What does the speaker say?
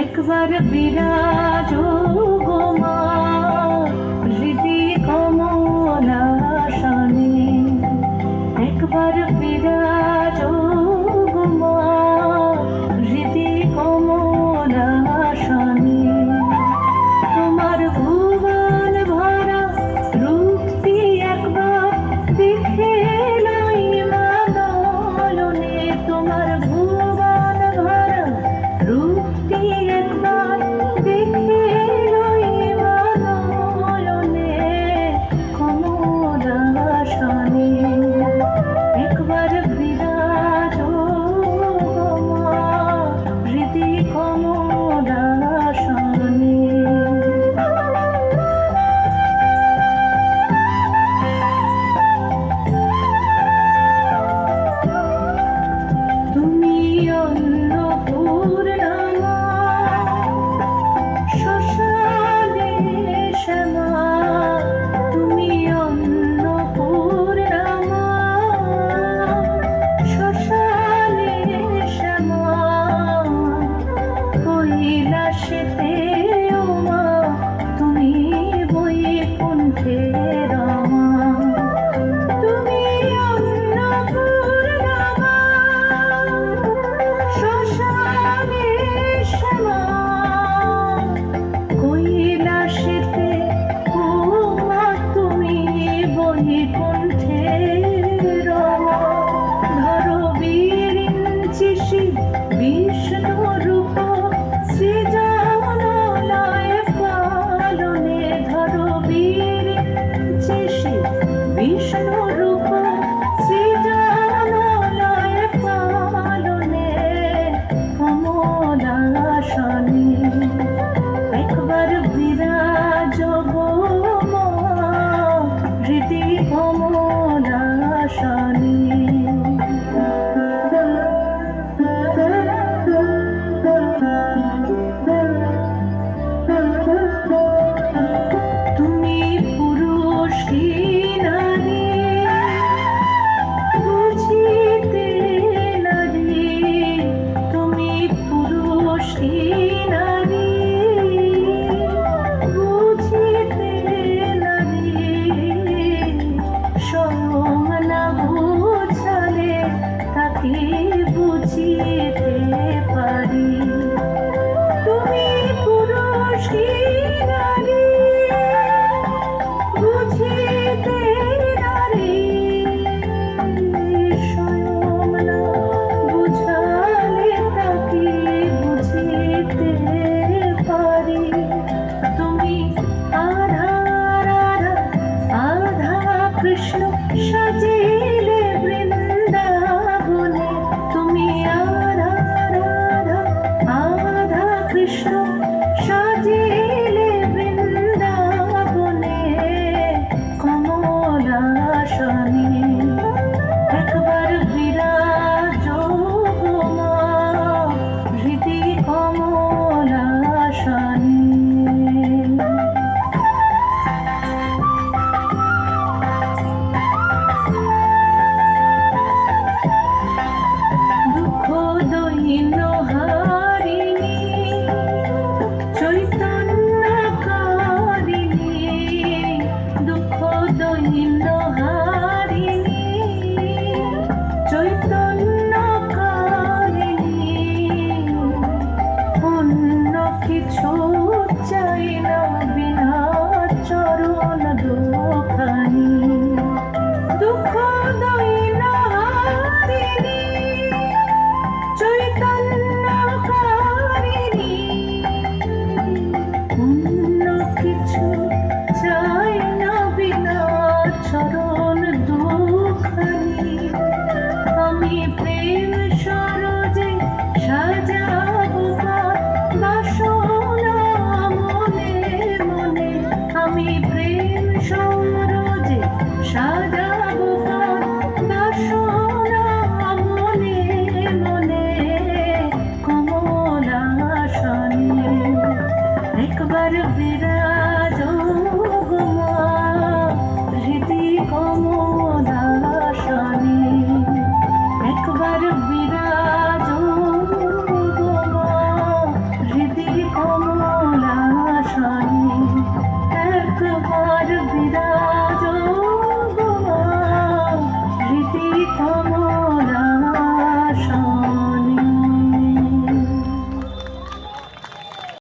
একবার বিরাজ গো মা হৃদি কমলাসনে, একবার বিরাজ গো মা হৃদি কমলাসনে। তোমার ভুবন ভরা রূপটি একবার দেখে নাই মা নয়নে, তোমার ভুবন ভরা রূপটি একবার দেখে নাই মা নয়নে কমলাসনে। একবার বিরাজ গো মা হৃদি কমলাসনে। তুমি অন্নপূর্ণা মা, শ্মশানে শ্যামা, তুমি অন্নপূর্ণা মা, শ্মশানে শ্যামা, কৈলাসেতে ও মা তুমি বৈকুণ্ঠের মা। তুমি অন্নপূর্ণা মা, শ্মশানে শ্যামা, কৈলাসেতে ও মা তুমি বৈকুণ্ঠের মা। ধরো বিরিঞ্চিসি বিষ্ণু রূপ সৃজনলয় পালনে, ধরো বিরিঞ্চিসি বিষ্ণু রূপ সৃজনলয় পালনে কমলাসনে। একবার বিরাজ গো মা হৃদি কমলাসনে। তুমি পুরুষ কি নারী বুঝিতে নারী, তুমি পুরুষ কি নারী বুঝিতে নারী, স্বয়ং না বুঝালে তাকে বুঝিতে পারি। তুমি পুরুষ কি নারী বুঝিতে নারী, স্বয়ং না বুঝালে তাকে বুঝিতে পারি। তুমি আধা রাধা আধা কৃষ্ণ সাজিলে বৃন্দাবনে, তুমি আধা রাধা আধা কৃষ্ণ সাজিলে বৃন্দাবনে কমলাসনে। একবার বিরাজ গো মা হৃদি কমলাসনে। দুঃখ দৈন্য হারিণী, চৈতন্যকারিণী, দুঃখ দৈন্য হারিণী, চৈতন্যকারিণী, অন্য কিছু চাই না বিনা চরণ দুখানি। দুঃখ দৈন্য হারিণী, চৈতন্যকারিণী, অন্য কিছু চাই না বিনা চরণ দুখানি। আমি প্রেম সরোজে সাজাবো বাসনা মনে মনে, আমি প্রেম সরোজে সাজাবো বাসনা মনে মনে কমলাসনে। একবার বিরাজ গো মা হৃদি কমলাসনে।